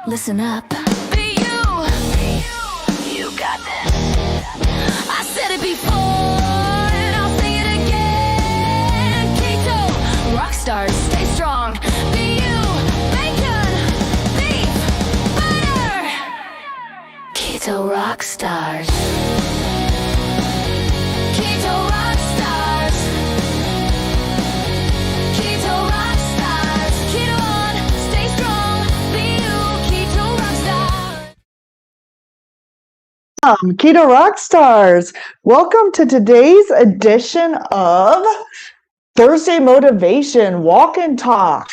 Listen up. Be you. You got this. I said it before and I'll say it again. Keto. Rock stars, stay strong. Be you. Bacon. Beef. Butter. Keto rock stars. Keto rock stars. Keto rock stars. Keto on, stay strong. Be you. Keto rock stars. Keto Rockstars, welcome to today's edition of Thursday Motivation Walk and Talk.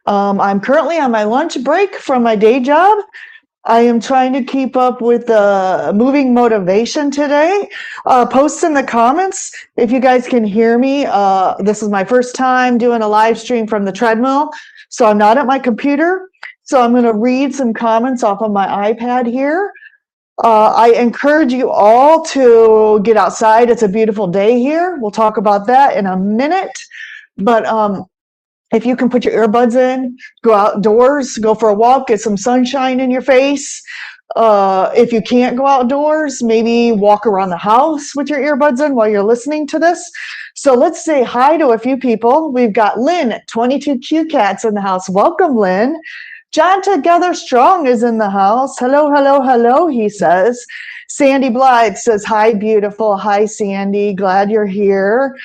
I'm currently on my lunch break from my day job. I am trying to keep up with moving motivation today. Post in the comments if you guys can hear me. This is my first time doing a live stream from the treadmill, so I'm not at my computer. So I'm going to read some comments off of my iPad here. I encourage you all to get outside. It's a beautiful day here. We'll talk about that in a minute. But if you can put your earbuds in, go outdoors, go for a walk, get some sunshine in your face. If you can't go outdoors, maybe walk around the house with your earbuds in while you're listening to this. So let's say hi to a few people. We've got Lynn, 22 Q Cats in the house. Welcome, Lynn. John Together Strong is in the house. Hello, hello, hello, he says. Sandy Blythe says, hi, beautiful. Hi, Sandy. Glad you're here.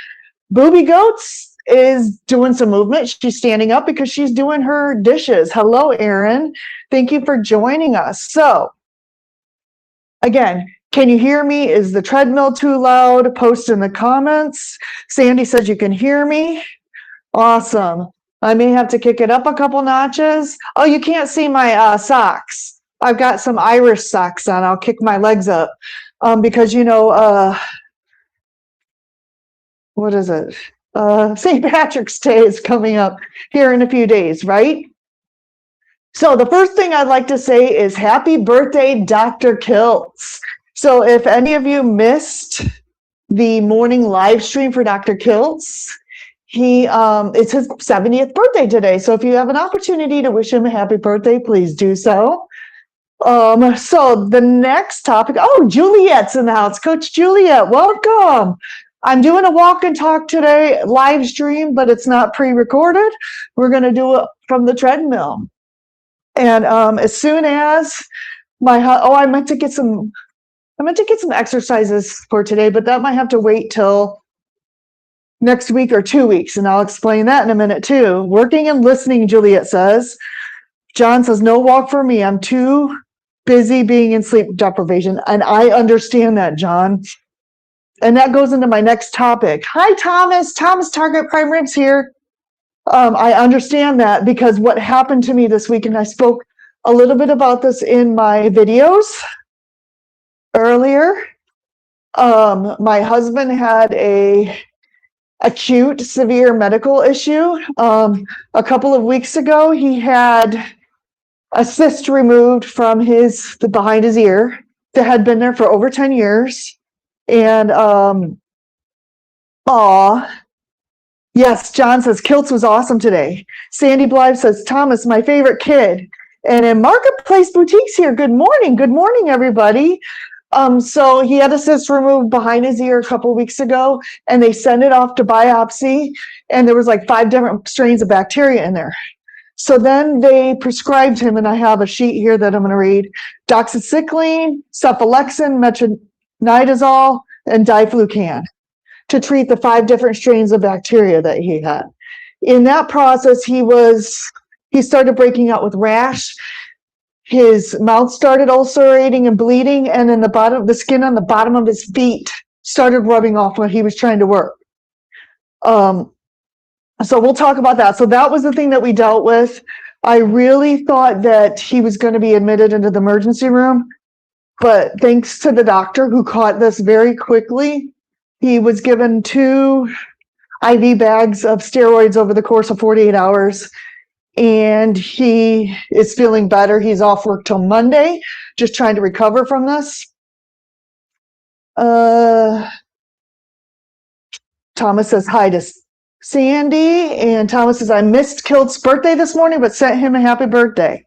Booby Goats is doing some movement. She's standing up because she's doing her dishes. Hello, Erin. Thank you for joining us. So, again, can you hear me? Is the treadmill too loud? Post in the comments. Sandy says you can hear me. Awesome. I may have to kick it up a couple notches. Oh, you can't see my socks. I've got some Irish socks on. I'll kick my legs up because, you know, what is it? St. Patrick's Day is coming up here in a few days, right? So the first thing I'd like to say is happy birthday, Dr. Kiltz. So if any of you missed the morning live stream for Dr. Kiltz, it's his 70th birthday today. So if you have an opportunity to wish him a happy birthday, please do so. So the next topic, oh, Juliet's in the house. Coach Juliet, welcome. I'm doing a walk and talk today, live stream, but it's not pre-recorded. We're going to do it from the treadmill. And as soon as I meant to get some exercises for today, but that might have to wait till next week or 2 weeks, and I'll explain that in a minute too. Working and listening, Juliet says. John says, no walk for me. I'm too busy being in sleep deprivation. And I understand that, John. And that goes into my next topic. Hi, Thomas. Thomas Target Prime Ribs here. I understand that because what happened to me this week, and I spoke a little bit about this in my videos earlier. My husband had a acute severe medical issue. A couple of weeks ago, he had a cyst removed from behind his ear that had been there for over 10 years. And yes, John says Kiltz was awesome today. Sandy Blythe says, Thomas, my favorite kid. And in Marketplace Boutiques here, good morning, everybody. So he had a cyst removed behind his ear a couple of weeks ago, and they sent it off to biopsy, and there was like 5 different strains of bacteria in there. So then they prescribed him, and I have a sheet here that I'm going to read, doxycycline, cephalexin, metronidazole, and diflucan to treat the 5 different strains of bacteria that he had. In that process, he started breaking out with rash. His mouth started ulcerating and bleeding, and then the skin on the bottom of his feet started rubbing off when he was trying to work. So we'll talk about that. So that was the thing that we dealt with. I really thought that he was going to be admitted into the emergency room, but thanks to the doctor who caught this very quickly, he was given 2 IV bags of steroids over the course of 48 hours. And he is feeling better. He's off work till Monday, just trying to recover from this. Thomas says hi to Sandy, and Thomas says, I missed Kilt's birthday this morning, but sent him a happy birthday.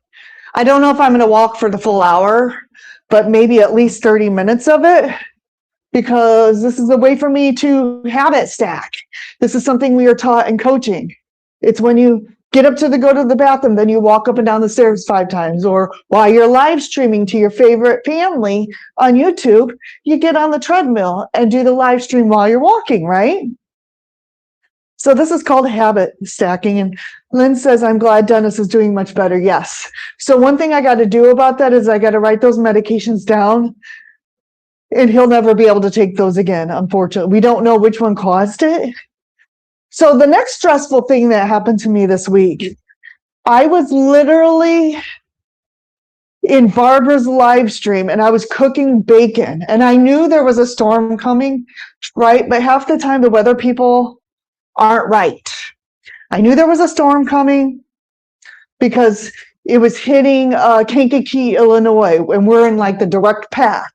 I don't know if I'm going to walk for the full hour, but maybe at least 30 minutes of it, because this is a way for me to habit stack. This is something we are taught in coaching. It's when you get up to go to the bathroom, then you walk up and down the stairs 5 times, or while you're live streaming to your favorite family on YouTube, you get on the treadmill and do the live stream while you're walking, right? So this is called habit stacking. And Lynn says, I'm glad Dennis is doing much better. Yes. So one thing I got to do about that is I got to write those medications down, and he'll never be able to take those again, unfortunately. We don't know which one caused it. So the next stressful thing that happened to me this week, I was literally in Barbara's live stream and I was cooking bacon, and I knew there was a storm coming, right? But half the time the weather people aren't right. I knew there was a storm coming because it was hitting Kankakee, Illinois, and we're in like the direct path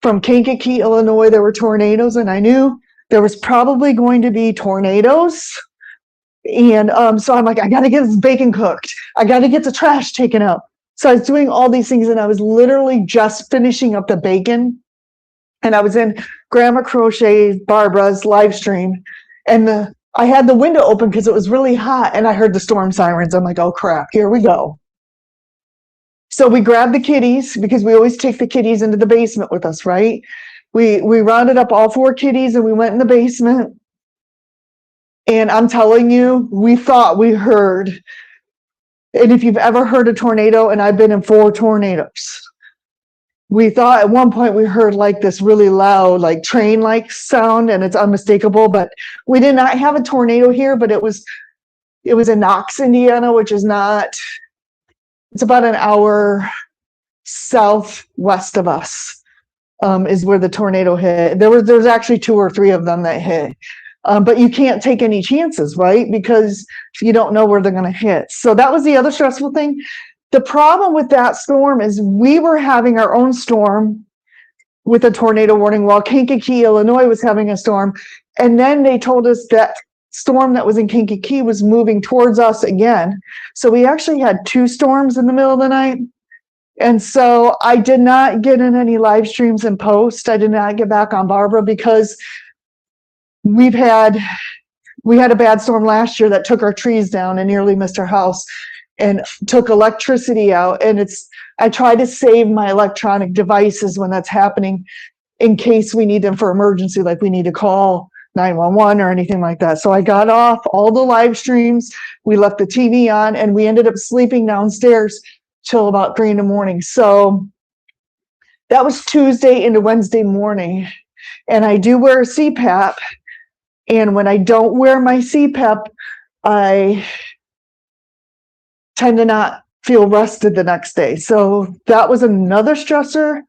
from Kankakee, Illinois. There were tornadoes, and I knew there was probably going to be tornadoes. And so I'm like, I got to get this bacon cooked. I got to get the trash taken out. So I was doing all these things, and I was literally just finishing up the bacon. And I was in Grandma Crochet Barbara's live stream, and I had the window open because it was really hot, and I heard the storm sirens. I'm like, oh crap, here we go. So we grabbed the kitties, because we always take the kitties into the basement with us, right? We rounded up all 4 kitties and we went in the basement. And I'm telling you, we thought we heard, and if you've ever heard a tornado, and I've been in 4 tornadoes, we thought at one point we heard like this really loud, like train-like sound, and it's unmistakable, but we did not have a tornado here, but it was in Knox, Indiana, which is not, it's about an hour southwest of us, is where the tornado hit. There's actually 2 or 3 of them that hit. But you can't take any chances, right? Because you don't know where they're going to hit. So that was the other stressful thing. The problem with that storm is we were having our own storm with a tornado warning while Kankakee, Illinois was having a storm. And then they told us that storm that was in Kankakee was moving towards us again. So we actually had 2 storms in the middle of the night. And so I did not get in any live streams and post. I did not get back on Barbara because we had a bad storm last year that took our trees down and nearly missed our house and took electricity out. And I try to save my electronic devices when that's happening in case we need them for emergency, like we need to call 911 or anything like that. So I got off all the live streams. We left the TV on, and we ended up sleeping downstairs till about 3 a.m. So that was Tuesday into Wednesday morning. And I do wear a CPAP. And when I don't wear my CPAP, I tend to not feel rested the next day. So that was another stressor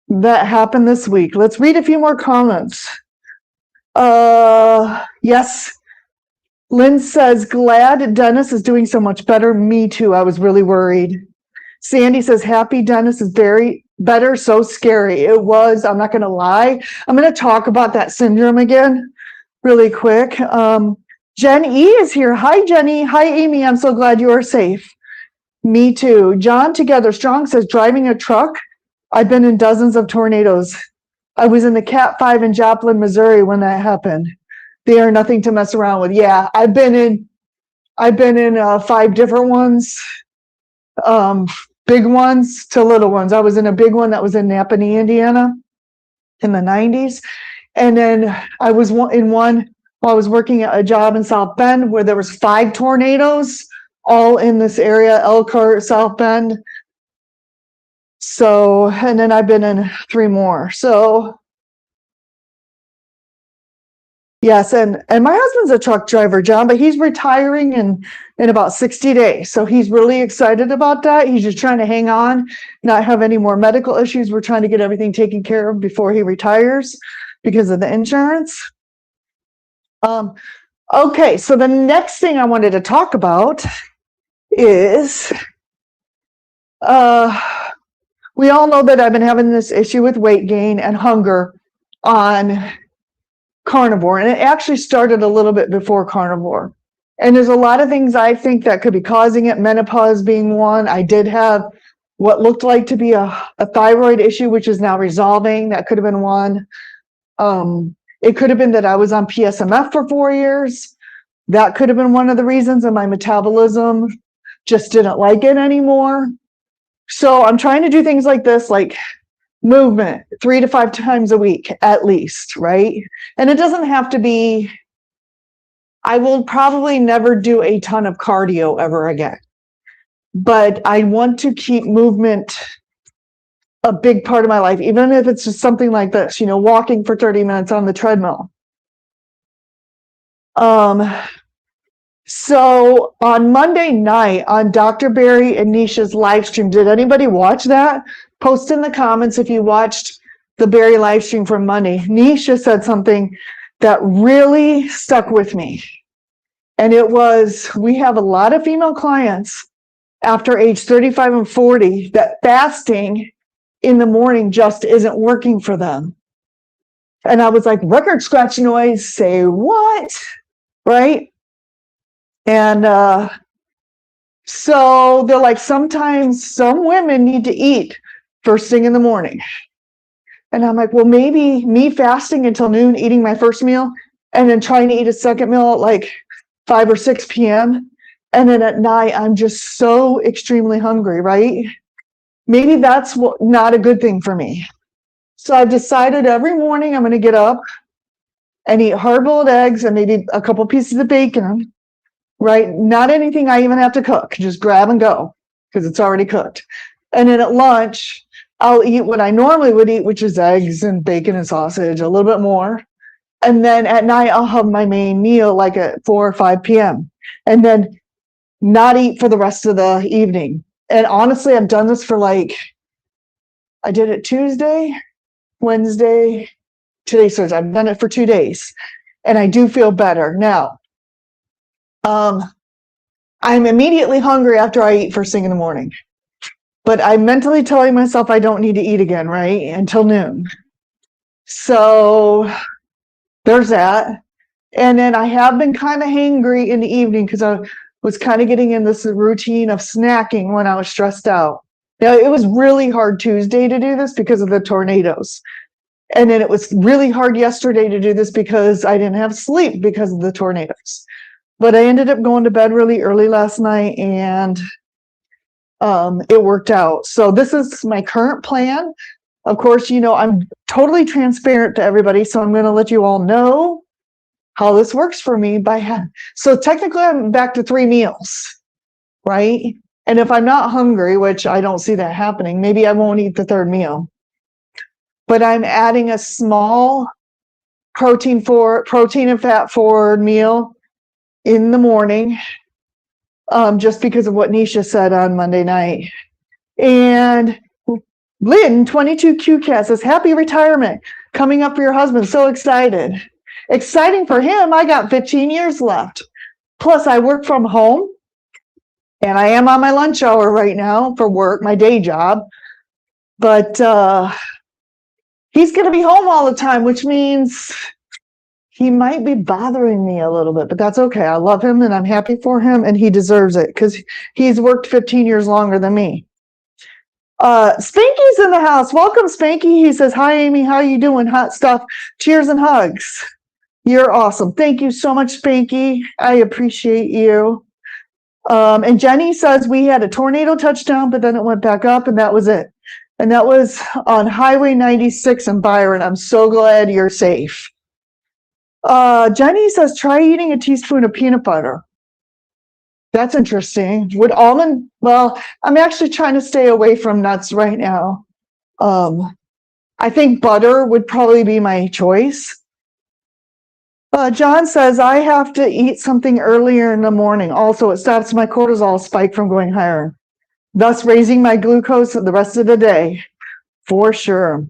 that happened this week. Let's read a few more comments. Yes. Lynn says, glad Dennis is doing so much better. Me too. I was really worried. Sandy says, happy Dennis is very better. So scary. It was. I'm not going to lie. I'm going to talk about that syndrome again really quick. Jen E is here. Hi, Jenny. Hi, Amy. I'm so glad you are safe. Me too. John Together Strong says, driving a truck. I've been in dozens of tornadoes. I was in the Cat 5 in Joplin, Missouri when that happened. They are nothing to mess around with. Yeah, I've been in 5 different ones, big ones to little ones. I was in a big one that was in Napanee, Indiana in the 90s. And then I was in one while I was working at a job in South Bend where there was 5 tornadoes all in this area, Elkhart, South Bend. So, and then I've been in 3 more. So, yes, and my husband's a truck driver, John, but he's retiring in about 60 days. So he's really excited about that. He's just trying to hang on, not have any more medical issues. We're trying to get everything taken care of before he retires because of the insurance. Okay, so the next thing I wanted to talk about is we all know that I've been having this issue with weight gain and hunger on Carnivore, and it actually started a little bit before Carnivore. And there's a lot of things I think that could be causing it, menopause being one. I did have what looked like to be a thyroid issue, which is now resolving. That could have been one. It could have been that I was on PSMF for 4 years. That could have been one of the reasons, and my metabolism just didn't like it anymore. So I'm trying to do things like this, like movement 3 to 5 times a week at least, right? And it doesn't have to be, I will probably never do a ton of cardio ever again, but I want to keep movement a big part of my life, even if it's just something like this, walking for 30 minutes on the treadmill. So on Monday night on Dr. Barry and Nisha's live stream, did anybody watch that? Post in the comments if you watched the Barry live stream from Monday. Nisha said something that really stuck with me. And it was, we have a lot of female clients after age 35 and 40 that fasting in the morning just isn't working for them. And I was like, record scratch noise, say what? Right? And so they're like, sometimes some women need to eat first thing in the morning. And I'm like, well, maybe me fasting until noon, eating my first meal, and then trying to eat a second meal at like 5 or 6 p.m. And then at night, I'm just so extremely hungry, right? Maybe that's not a good thing for me. So I've decided every morning I'm going to get up and eat hard-boiled eggs and maybe a couple pieces of bacon, right? Not anything I even have to cook, just grab and go because it's already cooked. And then at lunch, I'll eat what I normally would eat, which is eggs and bacon and sausage, a little bit more. And then at night, I'll have my main meal like at 4 or 5 p.m. and then not eat for the rest of the evening. And honestly, I've done this for I did it Tuesday, Wednesday, today's Thursday. I've done it for 2 days and I do feel better. Now, I'm immediately hungry after I eat first thing in the morning, but I'm mentally telling myself I don't need to eat again, right? Until noon. So there's that. And then I have been kind of hangry in the evening because I was kind of getting in this routine of snacking when I was stressed out. Now, it was really hard Tuesday to do this because of the tornadoes. And then it was really hard yesterday to do this because I didn't have sleep because of the tornadoes. But I ended up going to bed really early last night and it worked out. So this is my current plan. Of course, I'm totally transparent to everybody. So I'm going to let you all know how this works for me so technically I'm back to 3 meals, right? And if I'm not hungry, which I don't see that happening, maybe I won't eat the 3rd meal. But I'm adding a small protein and fat forward meal in the morning, just because of what Nisha said on Monday night. And Lynn, 22QCat says, happy retirement. Coming up for your husband. So excited. Exciting for him. I got 15 years left. Plus, I work from home. And I am on my lunch hour right now for work, my day job. But he's going to be home all the time, which means he might be bothering me a little bit. But that's okay. I love him and I'm happy for him. And he deserves it because he's worked 15 years longer than me. Spanky's in the house. Welcome, Spanky. He says, hi, Amy. How you doing? Hot stuff. Cheers and hugs. You're awesome. Thank you so much, Spanky. I appreciate you. And Jenny says we had a tornado touchdown, but then it went back up and that was it. And that was on Highway 96 in Byron. I'm so glad you're safe. Jenny says, try eating a teaspoon of peanut butter. That's interesting. Well, I'm actually trying to stay away from nuts right now. I think butter would probably be my choice. John says, I have to eat something earlier in the morning. Also, it stops my cortisol spike from going higher, thus raising my glucose the rest of the day. For sure.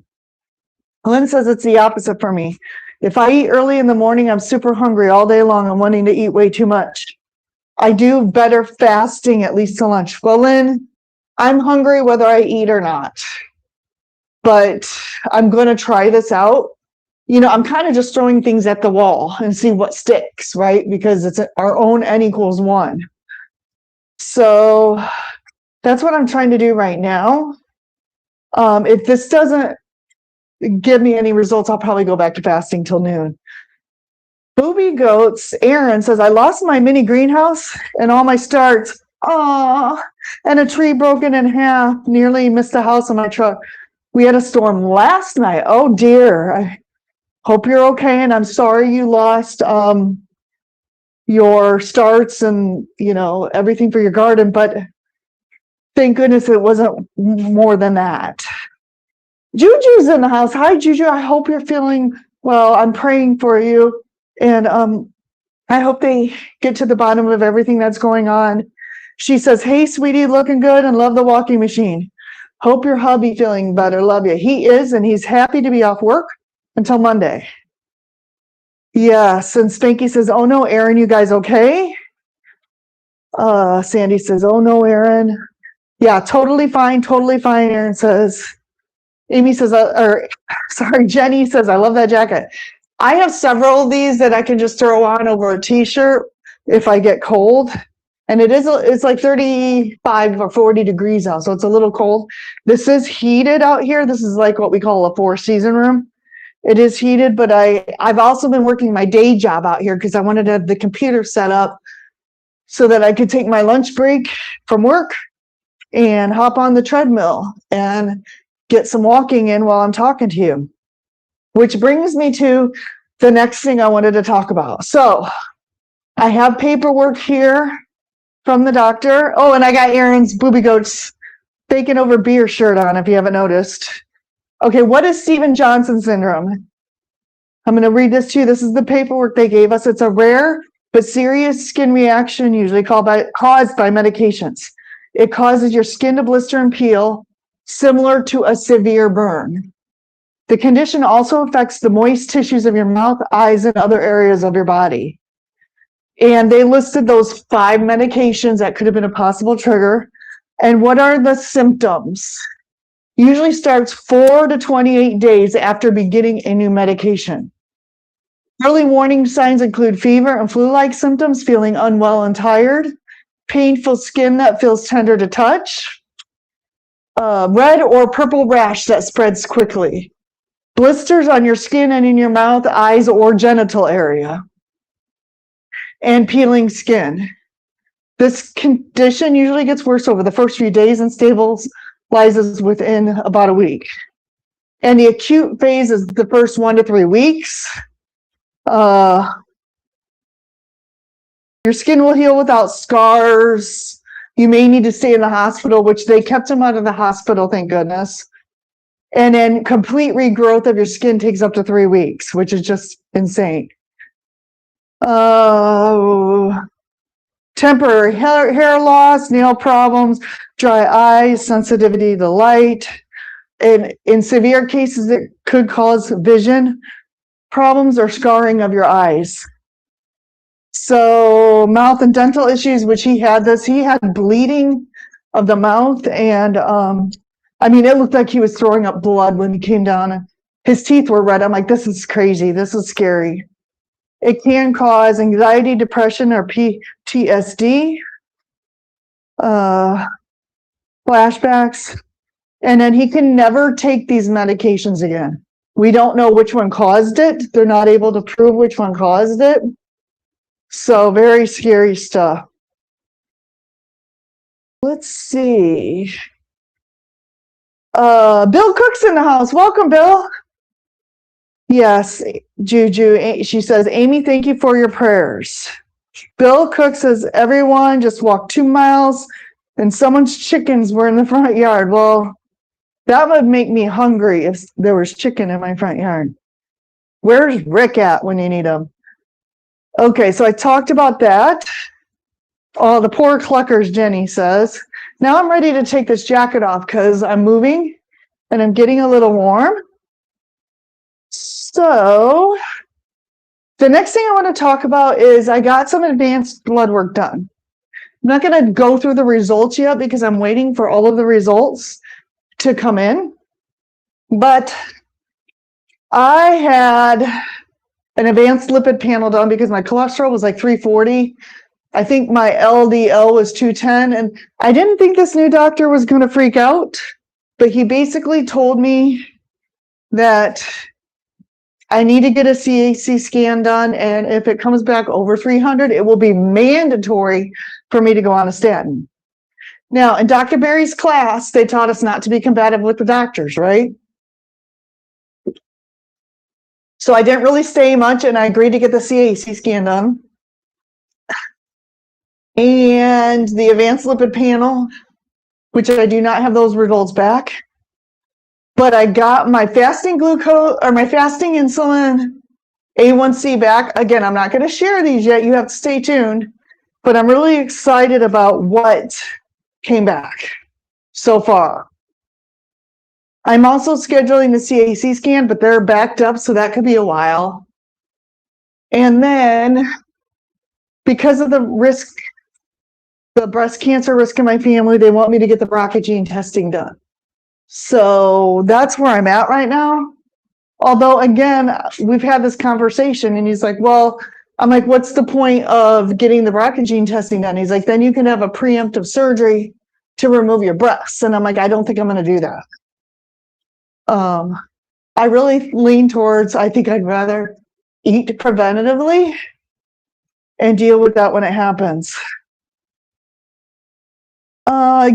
Lynn says it's the opposite for me. If I eat early in the morning, I'm super hungry all day long. I'm wanting to eat way too much. I do better fasting at least till lunch. Well, Lynn, I'm hungry whether I eat or not. But I'm going to try this out. I'm kind of just throwing things at the wall and see what sticks, right? Because it's our own N = 1. So That's what I'm trying to do right now. If this doesn't give me any results, I'll probably go back to fasting till noon. Booby Goats, Aaron says, I lost my mini greenhouse and all my starts. Aw, and a tree broken in half. Nearly missed the house on my truck. We had a storm last night. Oh dear. I hope you're okay. And I'm sorry you lost your starts and, everything for your garden. But thank goodness it wasn't more than that. Juju's in the house. Hi, Juju. I hope you're feeling well. I'm praying for you. And I hope they get to the bottom of everything that's going on. She says, hey, sweetie, looking good and love the walking machine. Hope your hubby feeling better. Love you. He is, and he's happy to be off work until Monday. Yes, and Spanky says, oh no, Aaron, you guys okay? Sandy says, oh no, Aaron. Yeah, totally fine, Aaron says. Amy says, Jenny says, I love that jacket. I have several of these that I can just throw on over a t-shirt if I get cold. And it's like 35 or 40 degrees out, so it's a little cold. This is heated out here. This is like what we call a 4-season room. It is heated, but I've also been working my day job out here because I wanted to have the computer set up so that I could take my lunch break from work and hop on the treadmill and get some walking in while I'm talking to you. Which brings me to the next thing I wanted to talk about. So I have paperwork here from the doctor. Oh, and I got Aaron's Booby Goats bacon over beer shirt on, if you haven't noticed. Okay, what is Stevens-Johnson syndrome? I'm going to read this to you. This is the paperwork they gave us. It's a rare but serious skin reaction, usually caused by medications. It causes your skin to blister and peel, similar to a severe burn. The condition also affects the moist tissues of your mouth, eyes, and other areas of your body. And they listed those 5 medications that could have been a possible trigger. And what are the symptoms? Usually starts 4 to 28 days after beginning a new medication. Early warning signs include fever and flu-like symptoms, feeling unwell and tired, painful skin that feels tender to touch, red or purple rash that spreads quickly, blisters on your skin and in your mouth, eyes, or genital area, and peeling skin. This condition usually gets worse over the first few days and stabilizes within about a week. And the acute phase is the first 1 to 3 weeks. Your skin will heal without scars. You may need to stay in the hospital, which they kept him out of the hospital, thank goodness. And then complete regrowth of your skin takes up to 3 weeks, which is just insane. Temporary hair loss, nail problems, dry eyes, sensitivity to light. And in severe cases, it could cause vision problems or scarring of your eyes. So mouth and dental issues, which he had bleeding of the mouth. And it looked like he was throwing up blood when he came down. His teeth were red. I'm like, this is crazy. This is scary. It can cause anxiety, depression, or PTSD, flashbacks. And then he can never take these medications again. We don't know which one caused it. They're not able to prove which one caused it. So very scary stuff. Let's see. Bill Cook's in the house. Welcome, Bill. Yes, Juju. She says, Amy, thank you for your prayers. Bill Cook says, everyone just walked 2 miles and someone's chickens were in the front yard. Well, that would make me hungry if there was chicken in my front yard. Where's Rick at when you need him? Okay, so I talked about that. Oh, the poor cluckers, Jenny says. Now I'm ready to take this jacket off because I'm moving and I'm getting a little warm. So the next thing I want to talk about is I got some advanced blood work done. I'm not going to go through the results yet because I'm waiting for all of the results to come in. But I had an advanced lipid panel done because my cholesterol was like 340 I think my LDL was 210, and I didn't think this new doctor was going to freak out, but he basically told me that I need to get a CAC scan done, and if it comes back over 300, it will be mandatory for me to go on a statin. Now, in Dr. Berry's class, they taught us not to be combative with the doctors, right? So I didn't really say much, and I agreed to get the CAC scan done. And the advanced lipid panel, which I do not have those results back. But I got my fasting glucose or my fasting insulin A1C back. Again, I'm not going to share these yet. You have to stay tuned. But I'm really excited about what came back so far. I'm also scheduling the CAC scan, but they're backed up, so that could be a while. And then, because of the risk, the breast cancer risk in my family, they want me to get the BRCA gene testing done. So that's where I'm at right now. Although, again, we've had this conversation, and he's like, well, I'm like, what's the point of getting the BRCA gene testing done? He's like, then you can have a preemptive surgery to remove your breasts. And I'm like, I don't think I'm going to do that. I really lean towards, I think I'd rather eat preventatively and deal with that when it happens.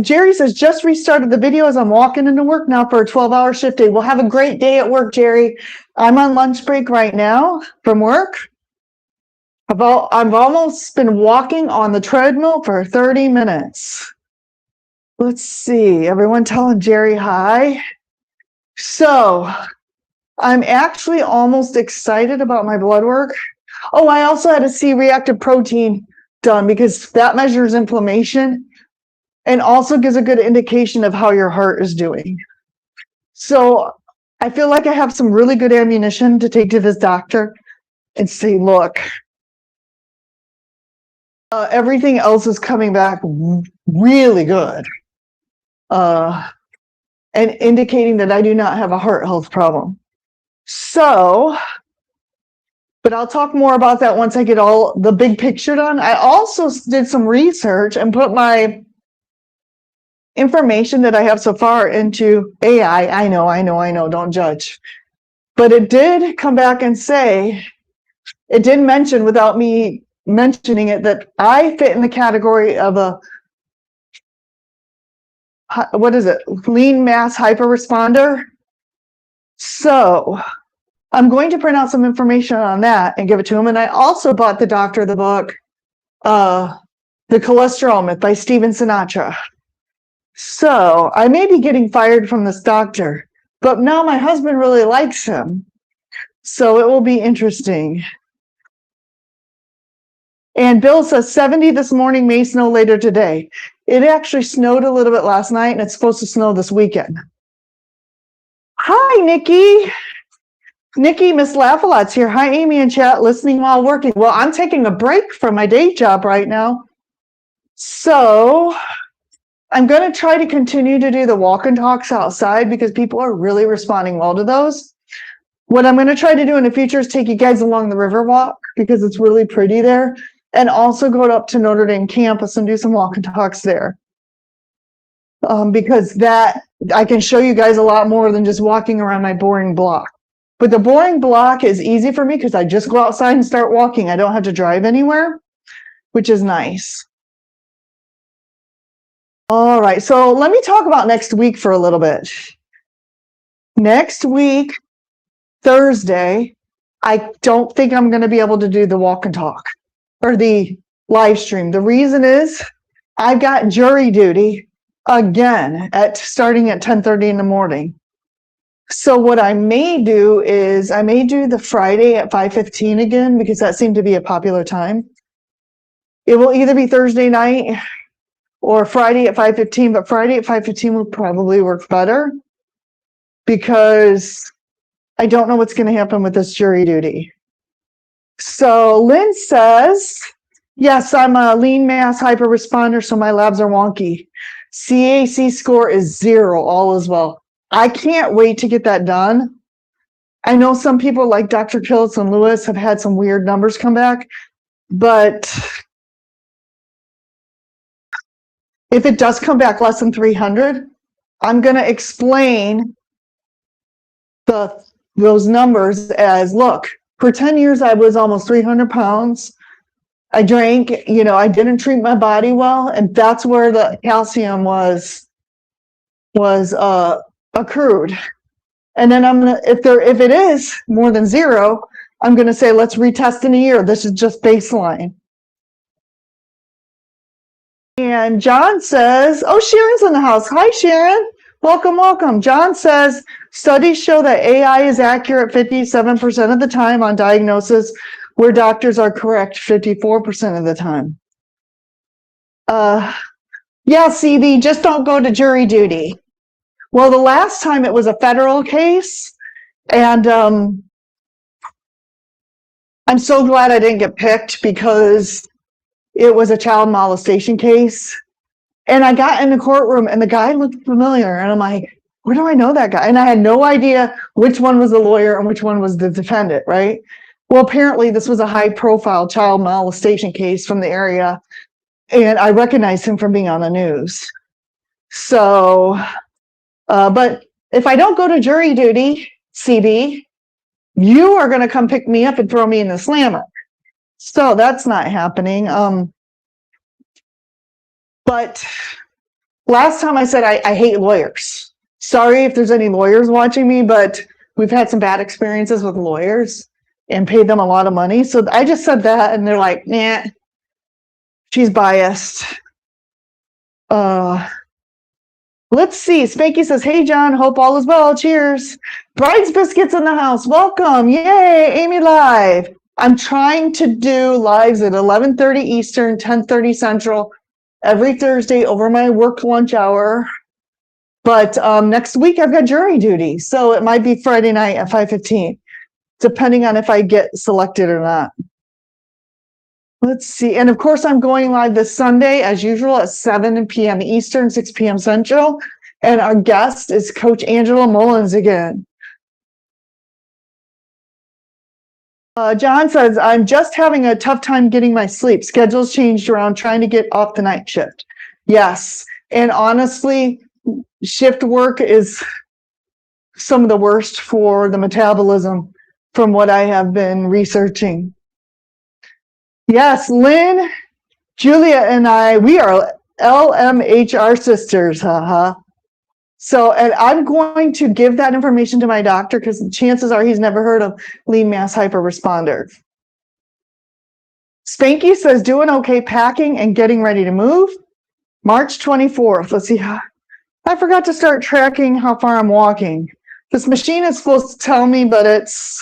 Jerry says, just restarted the video as I'm walking into work now for a 12-hour shift day. Well, have a great day at work, Jerry. I'm on lunch break right now from work. I've almost been walking on the treadmill for 30 minutes. Let's see, everyone telling Jerry hi. So I'm actually almost excited about my blood work. Oh, I also had a C-reactive protein done because that measures inflammation and also gives a good indication of how your heart is doing. So I feel like I have some really good ammunition to take to this doctor and say, look, everything else is coming back really good. And indicating that I do not have a heart health problem. So, but I'll talk more about that once I get all the big picture done. I also did some research and put my information that I have so far into AI. I know, don't judge. But it did come back and say, it did mention without me mentioning it that I fit in the category of a, what is it? Lean mass hyperresponder. So I'm going to print out some information on that and give it to him. And I also bought the doctor the book, The Cholesterol Myth by Steven Sinatra. So I may be getting fired from this doctor, but now my husband really likes him. So it will be interesting. And Bill says 70 this morning, may snow later today. It actually snowed a little bit last night, and it's supposed to snow this weekend. Hi, Nikki. Nikki, Miss Laugh-A-Lot's here. Hi, Amy in chat, listening while working. Well, I'm taking a break from my day job right now. So I'm going to try to continue to do the walk and talks outside because people are really responding well to those. What I'm going to try to do in the future is take you guys along the river walk because it's really pretty there. And also go up to Notre Dame campus and do some walk and talks there. Because that, I can show you guys a lot more than just walking around my boring block. But the boring block is easy for me because I just go outside and start walking. I don't have to drive anywhere, which is nice. All right, so let me talk about next week for a little bit. Next week, Thursday, I don't think I'm going to be able to do the walk and talk or the live stream. The reason is I've got jury duty again starting at 10:30 in the morning. So what I may do is I may do the Friday at 5:15 again because that seemed to be a popular time. It will either be Thursday night or Friday at 5:15, but Friday at 5:15 will probably work better because I don't know what's going to happen with this jury duty. So Lynn says, yes, I'm a lean mass hyperresponder, so my labs are wonky. CAC score is 0, all is well. I can't wait to get that done. I know some people like Dr. Kiltz and Lewis have had some weird numbers come back, but if it does come back less than 300, I'm going to explain those numbers as, look, for 10 years, I was almost 300 pounds. I drank, I didn't treat my body well. And that's where the calcium was accrued. And then if it is more than 0, I'm going to say, let's retest in a year. This is just baseline. And John says, oh, Sharon's in the house. Hi, Sharon. Welcome, welcome. John says, studies show that AI is accurate 57% of the time on diagnosis, where doctors are correct 54% of the time. Yeah, CB, just don't go to jury duty. Well, the last time it was a federal case, and I'm so glad I didn't get picked because it was a child molestation case. And I got in the courtroom and the guy looked familiar. And I'm like, where do I know that guy? And I had no idea which one was the lawyer and which one was the defendant, right? Well, apparently this was a high profile child molestation case from the area. And I recognized him from being on the news. So, but if I don't go to jury duty, CB, you are going to come pick me up and throw me in the slammer. So that's not happening. But last time I said I hate lawyers. Sorry if there's any lawyers watching me, but we've had some bad experiences with lawyers and paid them a lot of money. So I just said that and they're like, nah, she's biased. Let's see. Spanky says, hey, John, hope all is well. Cheers. Bride's Biscuits in the house. Welcome. Yay, Amy Live. I'm trying to do lives at 11:30 Eastern, 10:30 Central every Thursday over my work lunch hour. But next week I've got jury duty. So it might be Friday night at 5:15, depending on if I get selected or not. Let's see. And of course, I'm going live this Sunday, as usual, at 7 p.m. Eastern, 6 p.m. Central. And our guest is Coach Angela Mullins again. John says, I'm just having a tough time getting my sleep. Schedule's changed around trying to get off the night shift. Yes. And honestly, shift work is some of the worst for the metabolism from what I have been researching. Yes, Lynn, Julia, and I, we are LMHR sisters. Haha. So, and I'm going to give that information to my doctor because chances are he's never heard of lean mass hyperresponder. Spanky says, doing okay packing and getting ready to move. March 24th. Let's see. I forgot to start tracking how far I'm walking. This machine is supposed to tell me, but it's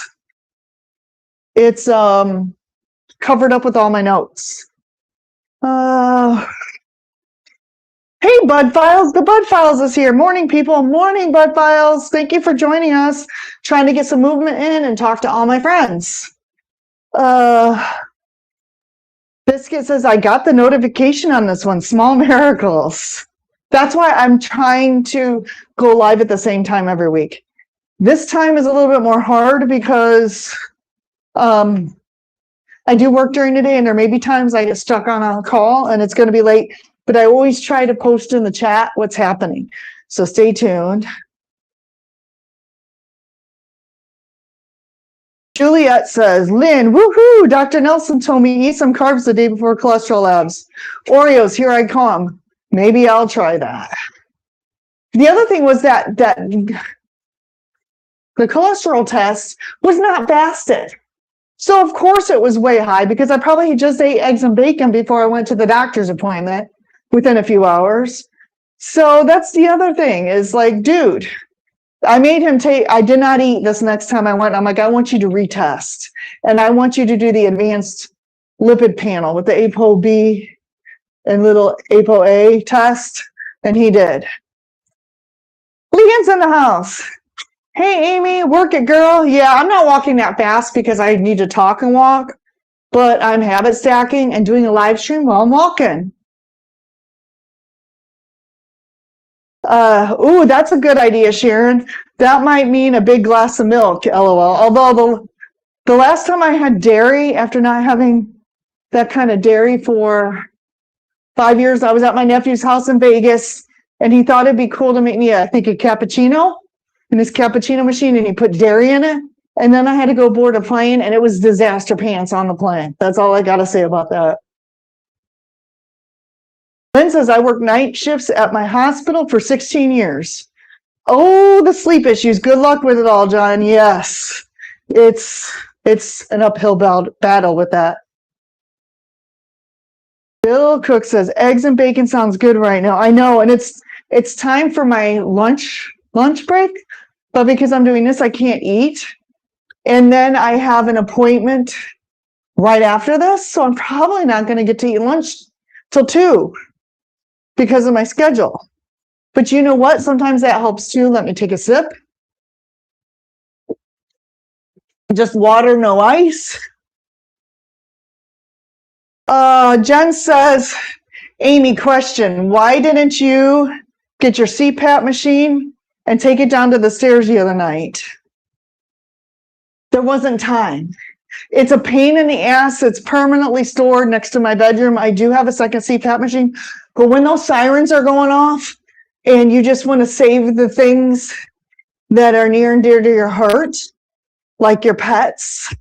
covered up with all my notes. Hey, Bud Files. The Bud Files is here. Morning, people. Morning, Bud Files. Thank you for joining us. Trying to get some movement in and talk to all my friends. Biscuit says, I got the notification on this one. Small miracles. That's why I'm trying to go live at the same time every week. This time is a little bit more hard because I do work during the day and there may be times I get stuck on a call and it's going to be late. But I always try to post in the chat what's happening. So stay tuned. Juliet says, Lynn, woohoo, Dr. Nelson told me eat some carbs the day before cholesterol labs. Oreos, here I come. Maybe I'll try that. The other thing was that the cholesterol test was not fasted. So of course it was way high because I probably just ate eggs and bacon before I went to the doctor's appointment within a few hours. So that's the other thing is like, dude, I made him I did not eat this next time I went. I'm like, I want you to retest. And I want you to do the advanced lipid panel with the ApoB and little ApoA test. And he did. Leanne's in the house. Hey, Amy, work it, girl. Yeah, I'm not walking that fast because I need to talk and walk, but I'm habit stacking and doing a live stream while I'm walking. Ooh, that's a good idea, Sharon. That might mean a big glass of milk, LOL. Although the last time I had dairy, after not having that kind of dairy for 5 years, I was at my nephew's house in Vegas, and he thought it'd be cool to make me, I think, a cappuccino in his cappuccino machine, and he put dairy in it. And then I had to go board a plane, and it was disaster pants on the plane. That's all I got to say about that. Lynn says, I worked night shifts at my hospital for 16 years. Oh, the sleep issues. Good luck with it all, John. Yes, it's an uphill battle with that. Bill Cook says, eggs and bacon sounds good right now. I know, and it's time for my lunch break, but because I'm doing this, I can't eat. And then I have an appointment right after this, so I'm probably not going to get to eat lunch till 2 because of my schedule. But you know what? Sometimes that helps too. Let me take a sip. Just water, no ice. Jen says, Amy, question. Why didn't you get your CPAP machine and take it down to the stairs the other night? There wasn't time. It's a pain in the ass. It's permanently stored next to my bedroom. I do have a second CPAP machine, but when those sirens are going off and you just want to save the things that are near and dear to your heart, like your pets,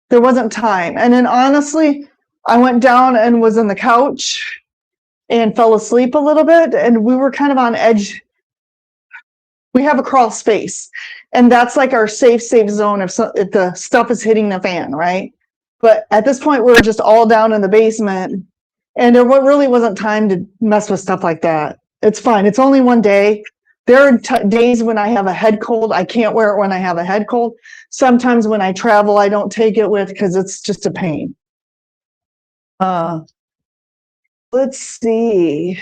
there wasn't time. And then honestly, I went down and was on the couch and fell asleep a little bit, and we were kind of on edge. We have a crawl space, and that's like our safe zone if the stuff is hitting the fan, right? But at this point, we were just all down in the basement, and there really wasn't time to mess with stuff like that. It's fine. It's only one day. There are days when I have a head cold. I can't wear it when I have a head cold. Sometimes when I travel, I don't take it with because it's just a pain. Let's see.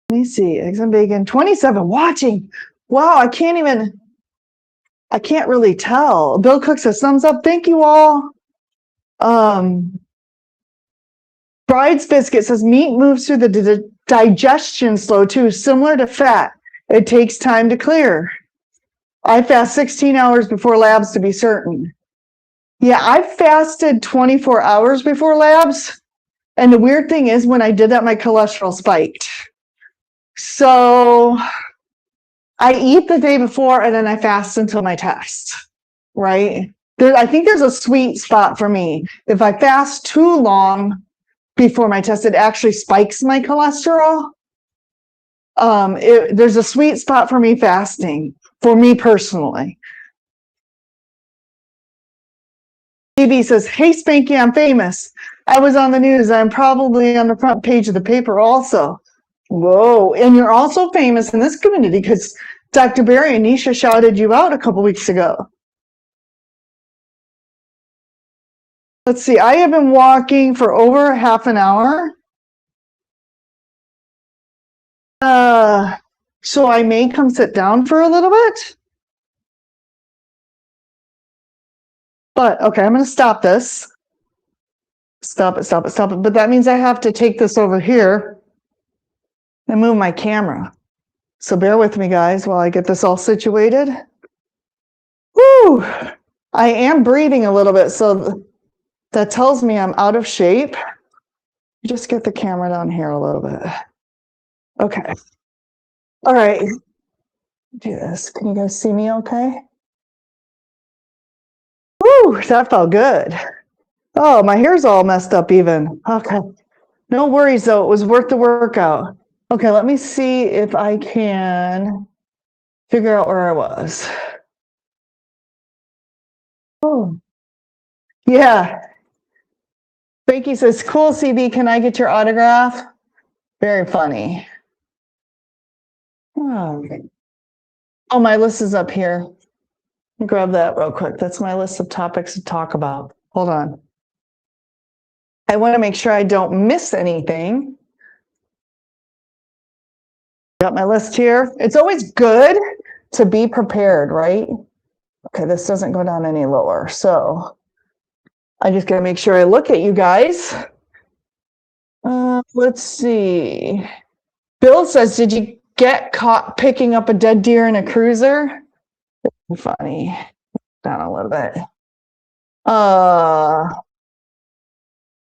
Let me see. Eggs and bacon. 27 watching. Wow, I can't really tell. Bill Cook says thumbs up. Thank you all. Bride's Biscuit says meat moves through the digestion slow too, similar to fat. It takes time to clear. I fast 16 hours before labs to be certain. Yeah, I fasted 24 hours before labs. And the weird thing is when I did that, my cholesterol spiked. So I eat the day before and then I fast until my test, right? I think there's a sweet spot for me. If I fast too long before my test, it actually spikes my cholesterol. There's a sweet spot for me fasting, for me personally. BB says, hey, Spanky, I'm famous. I was on the news. I'm probably on the front page of the paper also. Whoa. And you're also famous in this community because Dr. Barry and Nisha shouted you out a couple weeks ago. Let's see. I have been walking for over half an hour. So I may come sit down for a little bit. But, okay, I'm going to stop this. Stop it. But that means I have to take this over here and move my camera. So bear with me, guys, while I get this all situated. Woo! I am breathing a little bit, so that tells me I'm out of shape. Just get the camera down here a little bit. Okay. All right. Do this. Can you guys see me okay? Woo! That felt good. Oh, my hair's all messed up even. Okay. No worries, though. It was worth the workout. Okay, let me see if I can figure out where I was. Oh, yeah. Becky says, cool, CB, can I get your autograph? Very funny. Oh, my list is up here. Grab that real quick. That's my list of topics to talk about. Hold on. I want to make sure I don't miss anything. Got my list here. It's always good to be prepared, right? Okay, this doesn't go down any lower. So I just got to make sure I look at you guys. Let's see. Bill says, did you get caught picking up a dead deer in a cruiser? Funny. Down a little bit.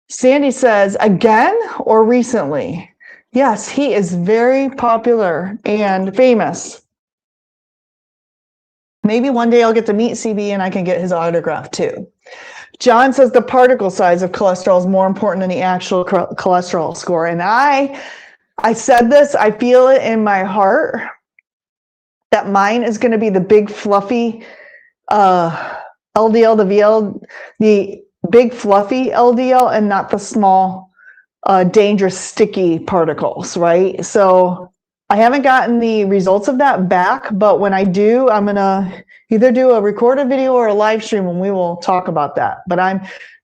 Sandy says, again or recently? Yes, he is very popular and famous. Maybe one day I'll get to meet CB and I can get his autograph too. John says the particle size of cholesterol is more important than the actual cholesterol score. And I said this, I feel it in my heart that mine is going to be the big fluffy LDL, the VL, the big fluffy LDL and not the small dangerous sticky particles, right? So I haven't gotten the results of that back, but when I do, I'm going to either do a recorded video or a live stream and we will talk about that. But I'm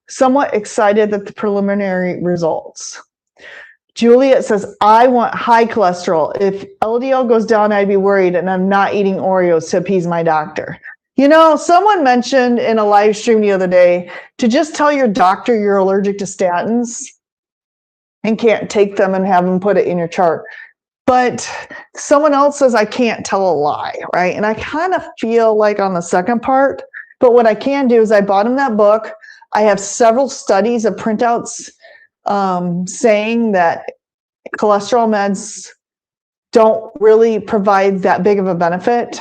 somewhat excited at the preliminary results. Juliet says, I want high cholesterol. If LDL goes down, I'd be worried, and I'm not eating Oreos to appease my doctor. You know, someone mentioned in a live stream the other day to just tell your doctor you're allergic to statins and can't take them and have them put it in your chart. But someone else says I can't tell a lie, right? And I kind of feel like on the second part, but what I can do is I bought him that book. I have several studies of printouts saying that cholesterol meds don't really provide that big of a benefit.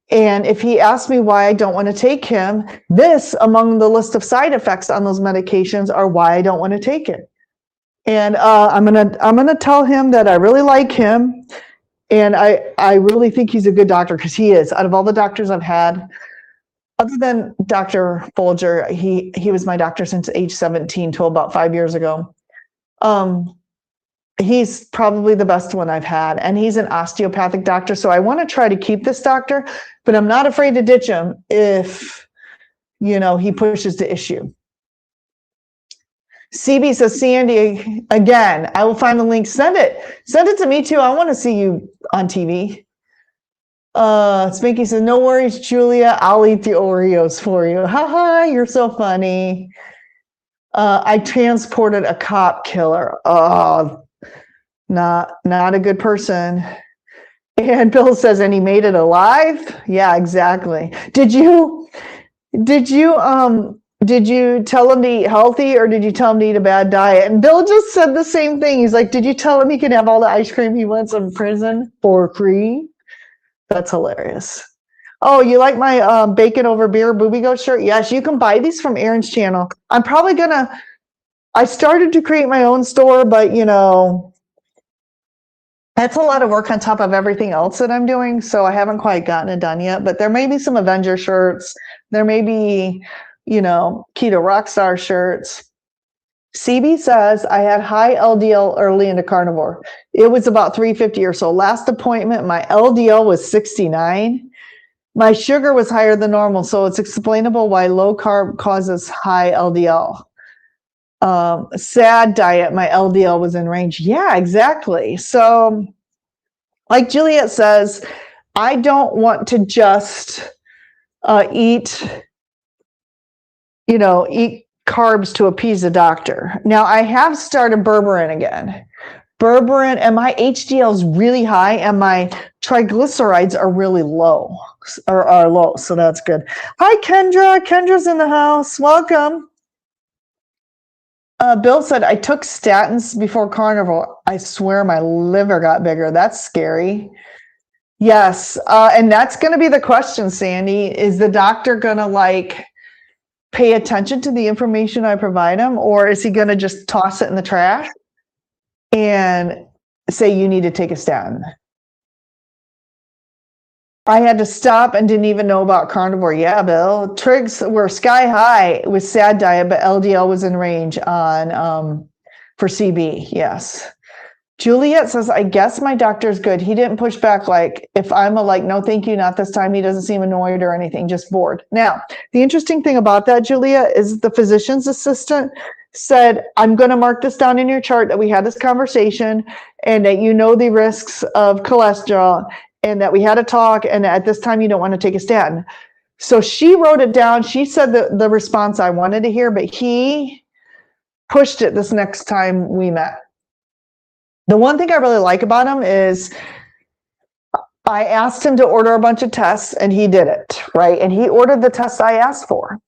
And if he asks me why I don't want to take him, this among the list of side effects on those medications are why I don't want to take it. And I'm gonna tell him that I really like him, and I really think he's a good doctor, because he is. Out of all the doctors I've had, other than Dr. Folger, he was my doctor since age 17 till about 5 years ago. He's probably the best one I've had, and he's an osteopathic doctor. So I want to try to keep this doctor, but I'm not afraid to ditch him if, you know, he pushes the issue. CB says, Sandy, again, I will find the link. Send it to me too. I want to see you on TV. Spanky says, no worries, Julia. I'll eat the Oreos for you. Haha, you're so funny. I transported a cop killer. Oh, not a good person. And Bill says, and he made it alive? Yeah, exactly. Did you tell him to eat healthy, or did you tell him to eat a bad diet? And Bill just said the same thing. He's like, did you tell him he can have all the ice cream he wants in prison for free? That's hilarious. Oh, you like my bacon over beer booby goat shirt? Yes, you can buy these from Aaron's channel. I started to create my own store, but you know, that's a lot of work on top of everything else that I'm doing. So I haven't quite gotten it done yet, but there may be some Avenger shirts. There may be, you know, Keto Rockstar shirts. CB says, I had high LDL early into Carnivore. It was about 350 or so. Last appointment, my LDL was 69. My sugar was higher than normal, so it's explainable why low carb causes high LDL. Sad diet, my LDL was in range. Yeah, exactly. So, like Juliet says, I don't want to just eat carbs to appease the doctor. Now, I have started berberine again. Berberine, and my HDL is really high, and my triglycerides are really low, or are low, so that's good. Hi, Kendra. Kendra's in the house. Welcome. Bill said, I took statins before Carnivore. I swear my liver got bigger. That's scary. Yes, and that's going to be the question, Sandy. Is the doctor going to pay attention to the information I provide him, or is he going to just toss it in the trash and say you need to take a statin? I had to stop and didn't even know about Carnivore. Yeah, Bill. Trigs were sky high with sad diet, but LDL was in range on for CB. Yes. Juliet says, I guess my doctor's good. He didn't push back if I'm no, thank you, not this time. He doesn't seem annoyed or anything, just bored. Now, the interesting thing about that, Juliet, is the physician's assistant said, I'm going to mark this down in your chart that we had this conversation and that you know the risks of cholesterol and that we had a talk and at this time you don't want to take a statin. So she wrote it down. She said the response I wanted to hear, but he pushed it this next time we met. The one thing I really like about him is I asked him to order a bunch of tests and he did it, right? And he ordered the tests I asked for.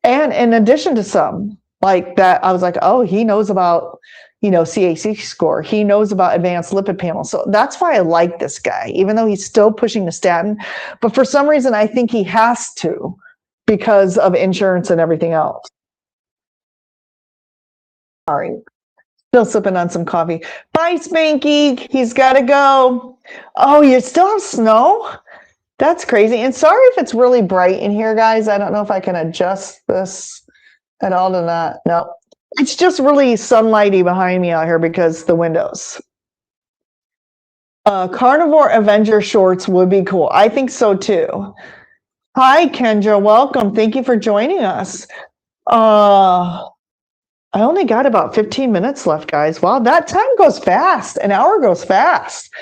And in addition to some, like that. I was like, oh, he knows about, CAC score. He knows about advanced lipid panel. So that's why I like this guy, even though he's still pushing the statin. But for some reason, I think he has to because of insurance and everything else. Sorry. Still sipping on some coffee. Bye, Spanky. He's got to go. Oh, you still have snow? That's crazy. And sorry if it's really bright in here, guys. I don't know if I can adjust this at all to not. No, it's just really sunlighty behind me out here because the windows. Carnivore Avenger shorts would be cool. I think so too. Hi, Kendra. Welcome. Thank you for joining us. I only got about 15 minutes left, guys. Wow, that time goes fast. An hour goes fast.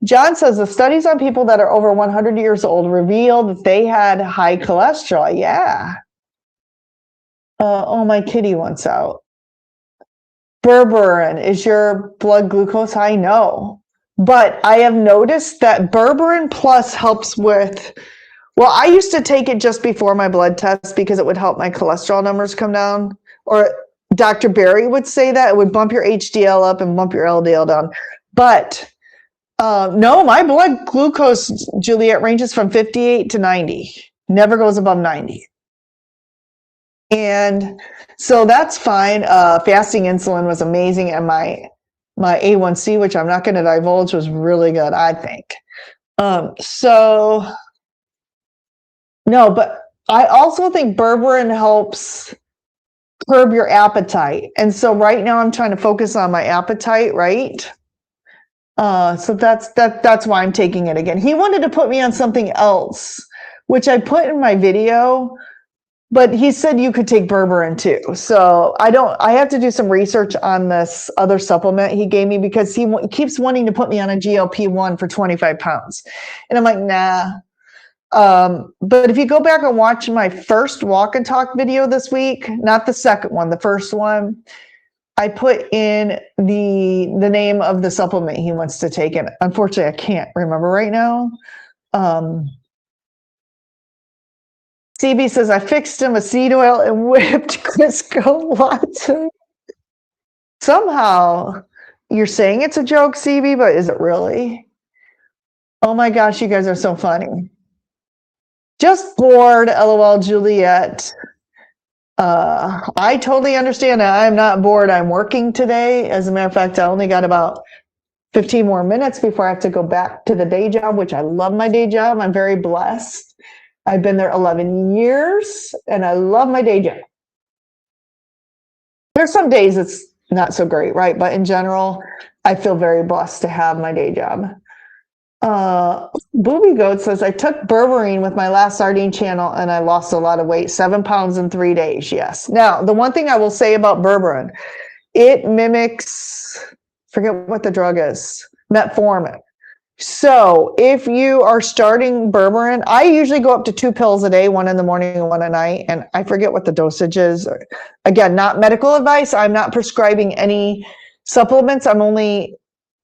John says the studies on people that are over 100 years old reveal that they had high cholesterol. Yeah. Oh, my kitty wants out. Berberine, is your blood glucose high? No. But I have noticed that Berberine Plus helps with, well, I used to take it just before my blood test because it would help my cholesterol numbers come down. Or Dr. Barry would say that it would bump your HDL up and bump your LDL down. But no, my blood glucose, Juliet, ranges from 58 to 90. Never goes above 90. And so that's fine. Fasting insulin was amazing. And my A1C, which I'm not going to divulge, was really good, I think. So no, but I also think berberine helps curb your appetite. And so right now I'm trying to focus on my appetite, right? So that's why I'm taking it again. He wanted to put me on something else, which I put in my video, but he said you could take berberine too. So I have to do some research on this other supplement he gave me because he keeps wanting to put me on a GLP-1 for 25 pounds. And I'm like, nah. But if you go back and watch my first walk and talk video this week, not the second one, the first one, I put in the name of the supplement he wants to take. And unfortunately, I can't remember right now. CB says, I fixed him with seed oil and whipped Crisco latte. Somehow you're saying it's a joke, CB, but is it really? Oh my gosh, you guys are so funny. Just bored, LOL, Juliet. I totally understand that. I'm not bored. I'm working today. As a matter of fact, I only got about 15 more minutes before I have to go back to the day job, which I love my day job. I'm very blessed. I've been there 11 years and I love my day job. There's some days it's not so great, right? But in general, I feel very blessed to have my day job. Booby Goat says, I took berberine with my last sardine channel and I lost a lot of weight, 7 pounds in 3 days. Yes. Now, the one thing I will say about berberine, it mimics, forget what the drug is, metformin. So if you are starting berberine, I usually go up to 2 pills a day, 1 in the morning and 1 at night. And I forget what the dosage is. Again, not medical advice. I'm not prescribing any supplements. I'm only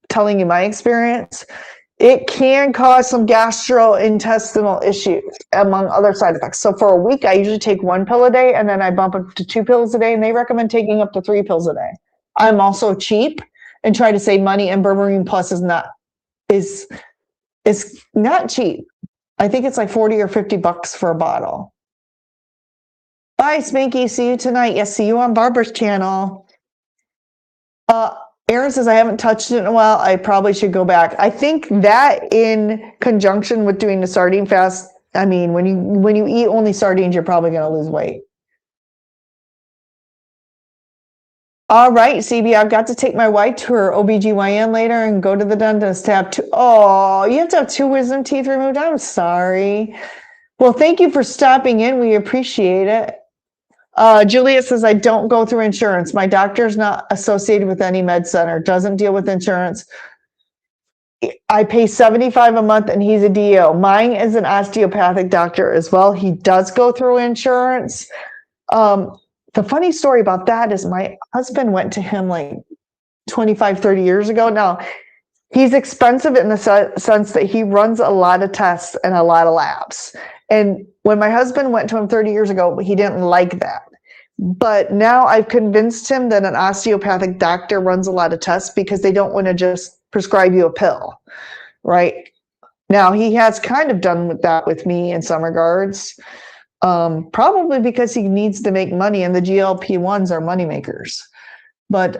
telling you my experience. It can cause some gastrointestinal issues, among other side effects. So for a week, I usually take 1 pill a day, and then I bump up to 2 pills a day, and they recommend taking up to 3 pills a day. I'm also cheap and try to save money, and Berberine Plus is not cheap. I think it's like 40 or 50 bucks for a bottle. Bye, Spanky. See you tonight. Yes, see you on Barbara's channel. Aaron says, I haven't touched it in a while. I probably should go back. I think that in conjunction with doing the sardine fast, I mean, when you eat only sardines, you're probably going to lose weight. All right, CB, I've got to take my wife to her OBGYN later and go to the dentist to have 2. Oh, you have to have 2 wisdom teeth removed? I'm sorry. Well, thank you for stopping in. We appreciate it. Juliet says, I don't go through insurance. My doctor's not associated with any med center, doesn't deal with insurance. I pay $75 a month and he's a DO. Mine is an osteopathic doctor as well. He does go through insurance. The funny story about that is my husband went to him like 25, 30 years ago. Now, he's expensive in the sense that he runs a lot of tests and a lot of labs. And when my husband went to him 30 years ago, he didn't like that. But now I've convinced him that an osteopathic doctor runs a lot of tests because they don't want to just prescribe you a pill, right? Now, he has kind of done that with me in some regards, probably because he needs to make money, and the GLP-1s are money makers. But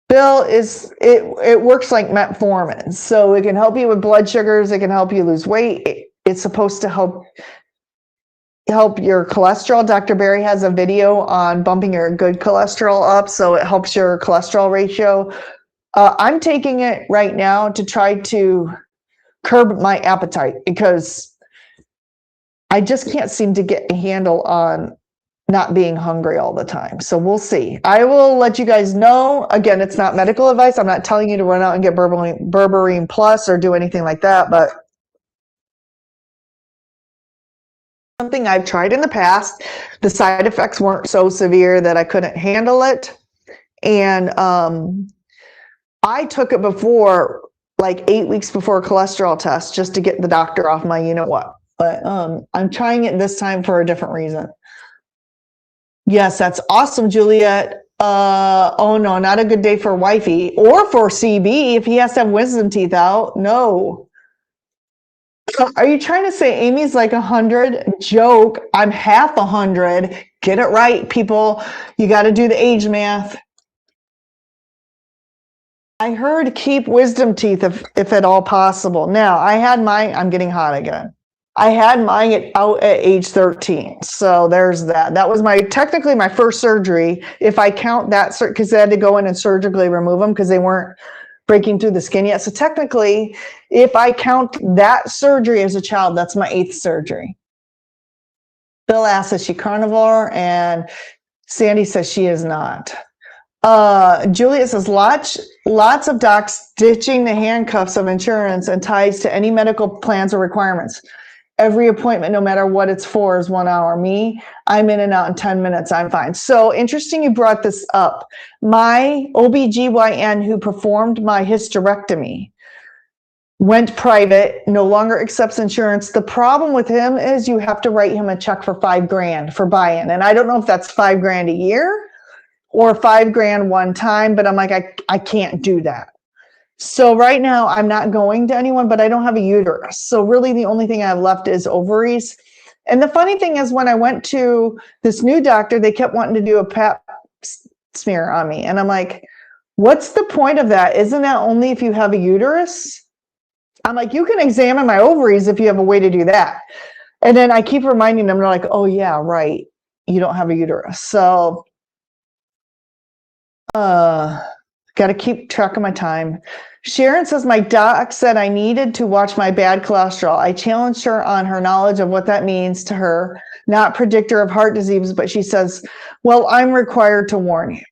Bill it works like metformin. So it can help you with blood sugars, it can help you lose weight. It's supposed to help your cholesterol. Dr. Barry has a video on bumping your good cholesterol up, so it helps your cholesterol ratio. I'm taking it right now to try to curb my appetite because I just can't seem to get a handle on not being hungry all the time. So we'll see. I will let you guys know. Again, it's not medical advice. I'm not telling you to run out and get Berberine Plus or do anything like that, but something I've tried in the past. The side effects weren't so severe that I couldn't handle it. And I took it before, like 8 weeks before a cholesterol test, just to get the doctor off my you know what. But I'm trying it this time for a different reason. Yes, that's awesome, Juliet. Oh no, not a good day for wifey or for CB if he has to have wisdom teeth out. No. Are you trying to say Amy's like 100? Joke. I'm half 100. Get it right, people. You got to do the age math. I heard keep wisdom teeth if at all possible. Now, I had mine. I'm getting hot again. I had mine out at age 13. So there's that. That was technically my first surgery. If I count that, because they had to go in and surgically remove them because they weren't breaking through the skin yet. So technically, if I count that surgery as a child, that's my 8th surgery. Bill asks, is she carnivore? And Sandy says she is not. Julia says, lots of docs ditching the handcuffs of insurance and ties to any medical plans or requirements. Every appointment, no matter what it's for, is 1 hour. Me, I'm in and out in 10 minutes. I'm fine. So interesting you brought this up. My OBGYN who performed my hysterectomy went private, no longer accepts insurance. The problem with him is you have to write him a check for $5,000 for buy-in. And I don't know if that's $5,000 a year or $5,000 one time, but I'm like, I can't do that. So right now I'm not going to anyone, but I don't have a uterus. So really the only thing I have left is ovaries. And the funny thing is when I went to this new doctor, they kept wanting to do a pap smear on me. And I'm like, what's the point of that? Isn't that only if you have a uterus? I'm like, you can examine my ovaries if you have a way to do that. And then I keep reminding them, they're like, oh yeah, right. You don't have a uterus. So, got to keep track of my time. Sharon says, my doc said I needed to watch my bad cholesterol. I challenged her on her knowledge of what that means to her, not predictor of heart disease, but she says, well, I'm required to warn you.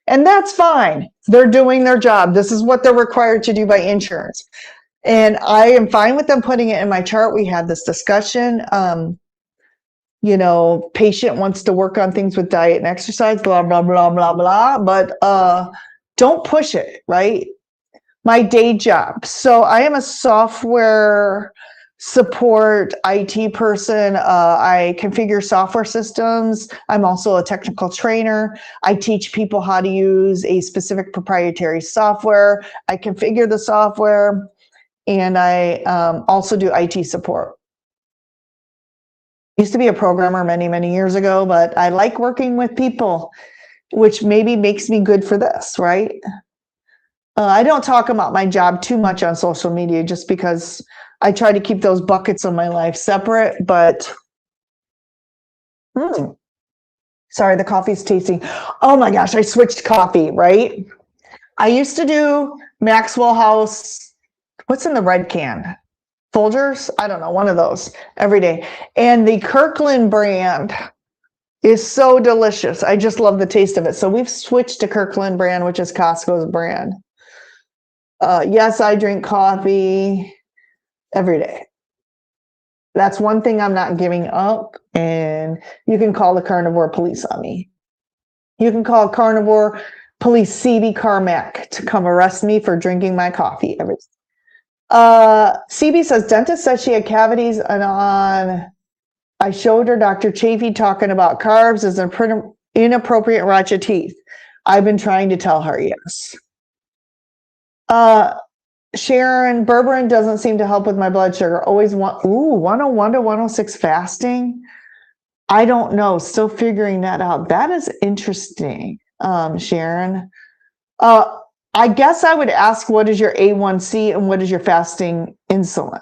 And that's fine. They're doing their job. This is what they're required to do by insurance. And I am fine with them putting it in my chart. We had this discussion. Patient wants to work on things with diet and exercise, blah, blah, blah, blah, blah. But don't push it, right? My day job. So I am a software support IT person. I configure software systems. I'm also a technical trainer. I teach people how to use a specific proprietary software. I configure the software, and I also do IT support. I used to be a programmer many, many years ago, but I like working with people, which maybe makes me good for this, right? I don't talk about my job too much on social media just because I try to keep those buckets of my life separate, but sorry, the coffee's tasting. Oh my gosh, I switched coffee, right? I used to do Maxwell House. What's in the red can? Folgers? I don't know, one of those every day. And the Kirkland brand is so delicious. I just love the taste of it. So we've switched to Kirkland brand, which is Costco's brand. Yes, I drink coffee every day. That's one thing I'm not giving up. And you can call the Carnivore police on me. You can call Carnivore police CB Carmack to come arrest me for drinking my coffee every day. CB says, dentist said she had cavities and on I showed her Dr. Chafee talking about carbs as an inappropriate rot your teeth. I've been trying to tell her, yes. Sharon, berberine doesn't seem to help with my blood sugar. Always 101 to 106 fasting. I don't know. Still figuring that out. That is interesting, Sharon. I guess I would ask, what is your A1C and what is your fasting insulin?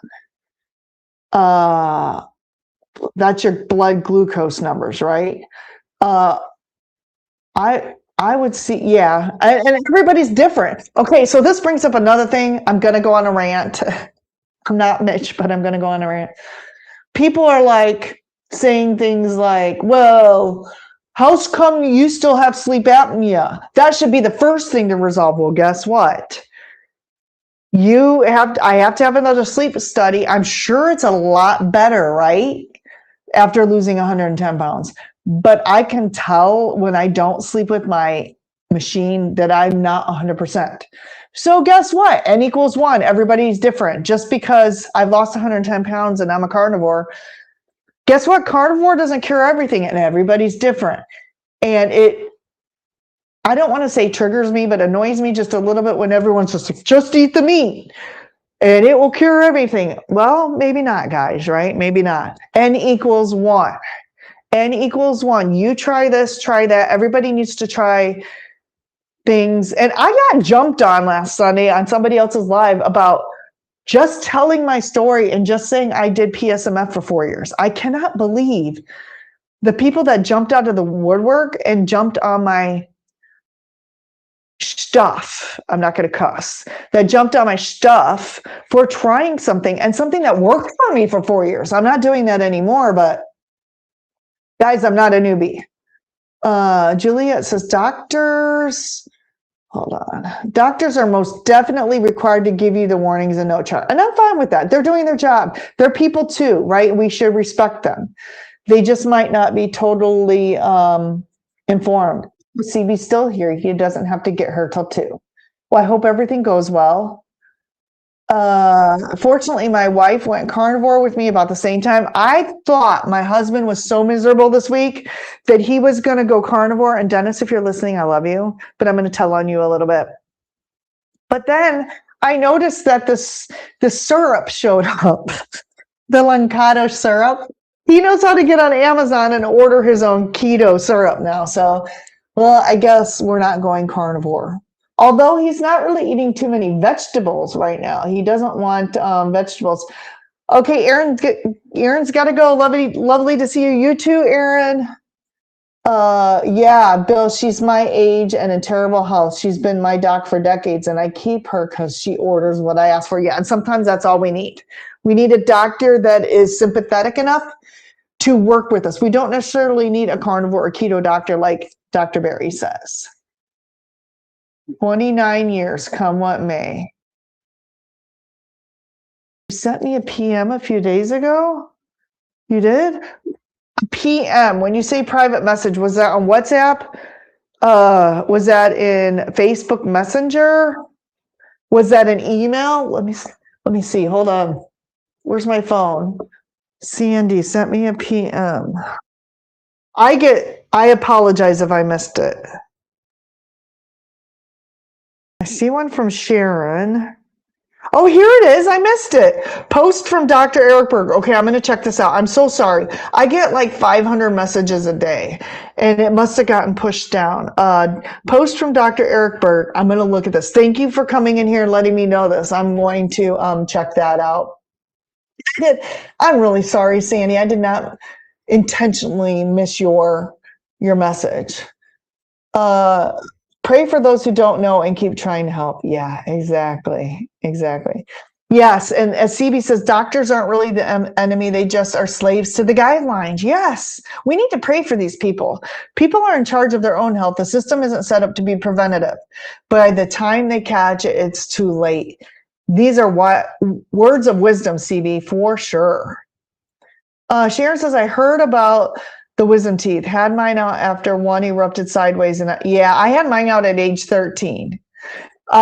That's your blood glucose numbers, right? I would see, yeah, and everybody's different. Okay, so this brings up another thing. I'm gonna go on a rant. I'm not Mitch, but I'm gonna go on a rant. People are like saying things like, well, how come you still have sleep apnea? That should be the first thing to resolve. Well, guess what? I have to have another sleep study. I'm sure it's a lot better, right? After losing 110 pounds. But I can tell when I don't sleep with my machine that I'm not 100%. So guess what? N equals 1. Everybody's different. Just because I've lost 110 pounds and I'm a carnivore, guess what? Carnivore doesn't cure everything, and everybody's different. And I don't want to say triggers me, but annoys me just a little bit when everyone's just like, just eat the meat and it will cure everything. Well, maybe not, guys, right? Maybe not. N equals 1. N equals 1. You try this, try that. Everybody needs to try things. And I got jumped on last Sunday on somebody else's live about just telling my story and just saying I did PSMF for 4 years. I cannot believe the people that jumped out of the woodwork and jumped on my stuff. I'm not going to cuss. That jumped on my stuff for trying something, and something that worked for me for 4 years. I'm not doing that anymore, but guys, I'm not a newbie. Juliet says doctors are most definitely required to give you the warnings and no chart. And I'm fine with that. They're doing their job. They're people too, right? We should respect them. They just might not be totally informed. CB's still here. He doesn't have to get her till 2. Well, I hope everything goes well. Fortunately, my wife went carnivore with me about the same time. I thought my husband was so miserable this week that he was going to go carnivore. And Dennis, if you're listening, I love you, but I'm going to tell on you a little bit. But then I noticed that the syrup showed up, the Lancado syrup. He knows how to get on Amazon and order his own keto syrup now. So, well, I guess we're not going carnivore. Although he's not really eating too many vegetables right now. He doesn't want vegetables. Okay, Aaron's got to go. Lovely to see you. You too, Aaron. Yeah, Bill, she's my age and in terrible health. She's been my doc for decades, and I keep her because she orders what I ask for. Yeah, and sometimes that's all we need. We need a doctor that is sympathetic enough to work with us. We don't necessarily need a carnivore or keto doctor like Dr. Barry says. 29 years, come what may. You sent me a PM a few days ago? You did? PM, when you say private message, was that on WhatsApp? Was that in Facebook Messenger? Was that an email? Let me see. Hold on. Where's my phone? Sandy sent me a PM. I apologize if I missed it. I see one from Sharon. Oh, here it is. I missed it. Post from Dr. Eric Berg. Okay, I'm going to check this out. I'm so sorry. I get like 500 messages a day, and it must have gotten pushed down. Post from Dr. Eric Berg. I'm going to look at this. Thank you for coming in here and letting me know this. I'm going to check that out. I'm really sorry, Sandy. I did not intentionally miss your message. Pray for those who don't know and keep trying to help. Yeah, exactly. Yes, and as CB says, doctors aren't really the enemy. They just are slaves to the guidelines. Yes, we need to pray for these people. People are in charge of their own health. The system isn't set up to be preventative. By the time they catch it, it's too late. These are words of wisdom, CB, for sure. Sharon says, I heard about the wisdom teeth. Had mine out after one erupted sideways. And yeah, I had mine out at age 13.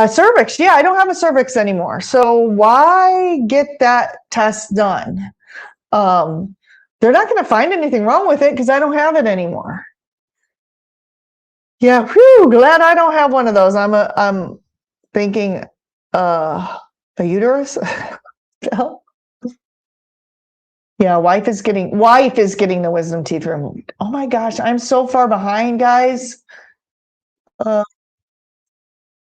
Cervix. Yeah, I don't have a cervix anymore. So why get that test done? But They're not going to find anything wrong with it because I don't have it anymore. Yeah, whew, glad I don't have one of those. I'm thinking a uterus. Yeah, wife is getting the wisdom teeth removed. Oh my gosh, I'm so far behind, guys.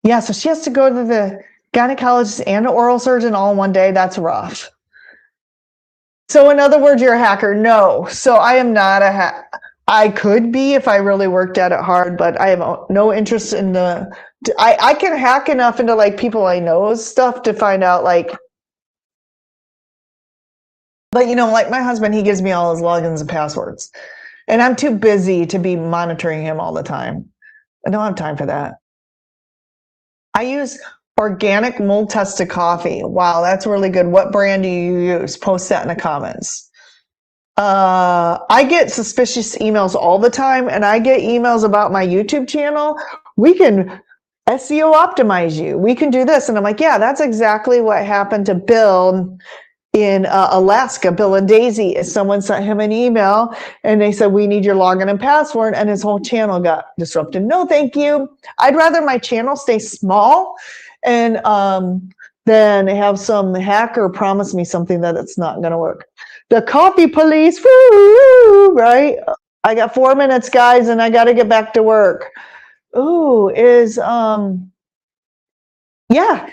Yeah, so she has to go to the gynecologist and an oral surgeon all in one day. That's rough. So in other words, you're a hacker. No. So I am not a hacker. I could be if I really worked at it hard, but I have no interest in I can hack enough into like people I know's stuff to find out like, but you know, like my husband, he gives me all his logins and passwords and I'm too busy to be monitoring him all the time. I don't have time for that. I use organic mold tested coffee. Wow, that's really good. What brand do you use? Post that in the comments. I get suspicious emails all the time, and I get emails about my YouTube channel. We can SEO optimize you. We can do this. And I'm like, yeah, that's exactly what happened to Bill in Alaska. Bill and Daisy, someone sent him an email and they said, we need your login and password. And his whole channel got disrupted. No, thank you. I'd rather my channel stay small and then have some hacker promise me something that it's not going to work. The coffee police, woo, right? I got 4 minutes, guys, and I got to get back to work. Ooh, yeah.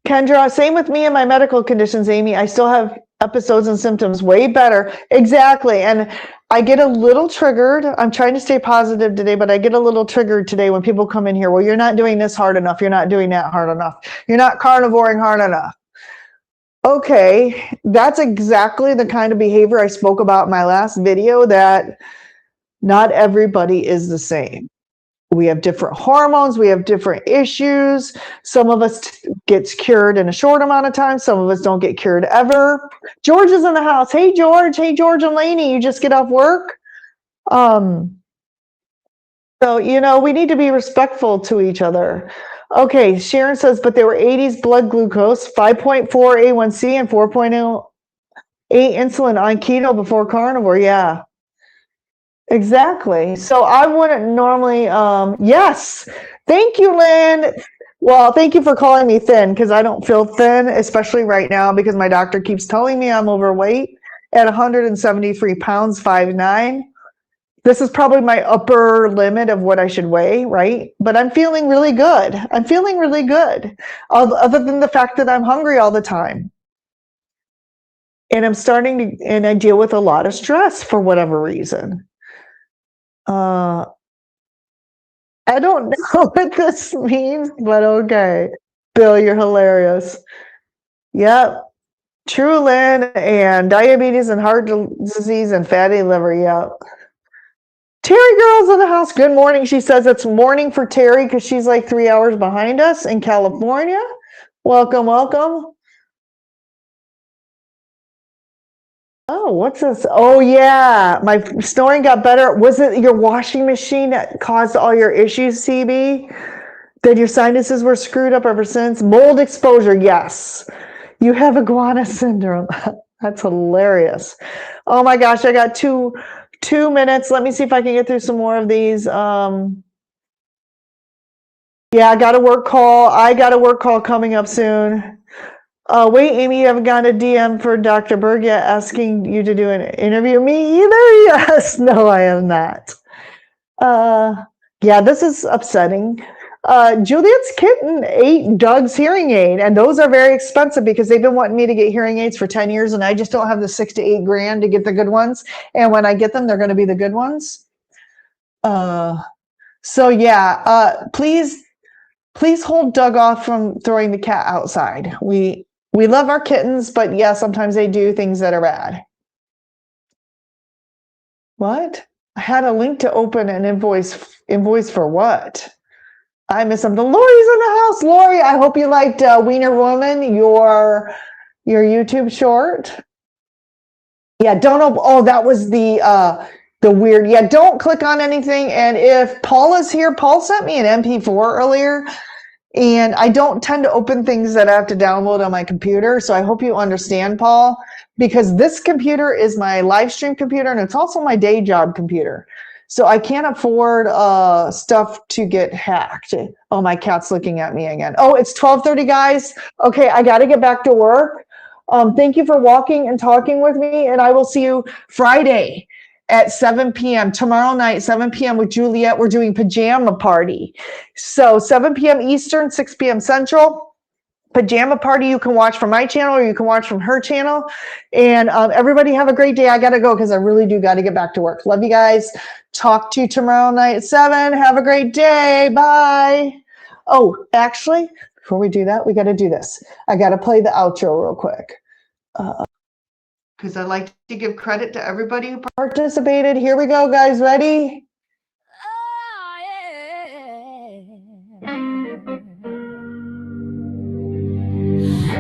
Kendra, same with me and my medical conditions, Amy. I still have episodes and symptoms way better. Exactly. And I get a little triggered. I'm trying to stay positive today, but I get a little triggered today when people come in here. Well, you're not doing this hard enough. You're not doing that hard enough. You're not carnivoring hard enough. Okay, that's exactly the kind of behavior I spoke about in my last video, that not everybody is the same. We have different hormones, we have different issues. Some of us gets cured in a short amount of time, some of us don't get cured ever. George is in the house. Hey George and Lainey, you just get off work? So, you know, we need to be respectful to each other. Okay, Sharon says, but they were 80s blood glucose, 5.4 A1C, and 4.08 insulin on keto before carnivore. Yeah, exactly. So I wouldn't normally, yes. Thank you, Lynn. Well, thank you for calling me thin, because I don't feel thin, especially right now, because my doctor keeps telling me I'm overweight at 173 pounds, 5'9". This is probably my upper limit of what I should weigh, right? But I'm feeling really good. I'm feeling really good, other than the fact that I'm hungry all the time. And I'm starting to, and I deal with a lot of stress for whatever reason. I don't know what this means, but okay. Bill, you're hilarious. Yep. True, Lynn, and diabetes and heart disease and fatty liver. Yep. Terry girl's in the house. Good morning. She says it's morning for Terry because she's like 3 hours behind us in California. Welcome, welcome. Oh, what's this? Oh, yeah. My snoring got better. Was it your washing machine that caused all your issues, CB? That your sinuses were screwed up ever since? Mold exposure, yes. You have iguana syndrome. That's hilarious. Oh my gosh, I got two minutes. Let me see if I can get through some more of these. Yeah, I got a work call. I got a work call coming up soon. Wait, Amy, you haven't got a DM for Dr. Berg yet asking you to do an interview? Me either? Yes. No, I am not. Yeah, this is upsetting. Juliet's kitten ate Doug's hearing aid, and those are very expensive because they've been wanting me to get hearing aids for 10 years, and I just don't have the 6 to 8 grand to get the good ones. And when I get them, they're going to be the good ones. So yeah, please hold Doug off from throwing the cat outside. We love our kittens, but yeah, sometimes they do things that are bad. What? I had a link to open an invoice for what? I missed something. Lori's in the house. Lori, I hope you liked Wiener Woman, your YouTube short. Yeah, don't. Oh, that was the weird. Yeah, don't click on anything. And if Paula's here, Paul sent me an MP4 earlier. And I don't tend to open things that I have to download on my computer. So I hope you understand, Paul, because this computer is my live stream computer and it's also my day job computer. So I can't afford stuff to get hacked. Oh, my cat's looking at me again. Oh, it's 12:30, guys. Okay, I got to get back to work. Thank you for walking and talking with me, and I will see you Friday at 7 p.m. Tomorrow night, 7 p.m. with Juliet. We're doing pajama party. So 7 p.m. Eastern, 6 p.m. Central. Pajama party you can watch from my channel or you can watch from her channel. And everybody have a great day. I got to go because I really do got to get back to work. Love you guys. Talk to you tomorrow night at 7. Have a great day. Bye. Oh, actually, before we do that, we got to do this. I got to play the outro real quick. Because I like to give credit to everybody who participated. Here we go, guys. Ready? Oh, yeah.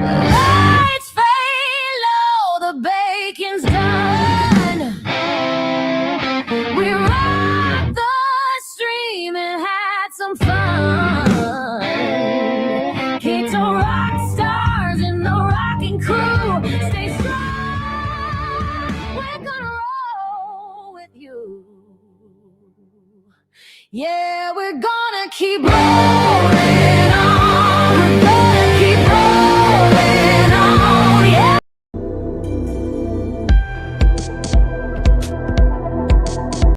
Lights fade low, the bacon's done. We rocked the stream and had some fun. Keto rock stars in the rocking crew. Stay strong, we're gonna roll with you. Yeah, we're gonna keep rolling on.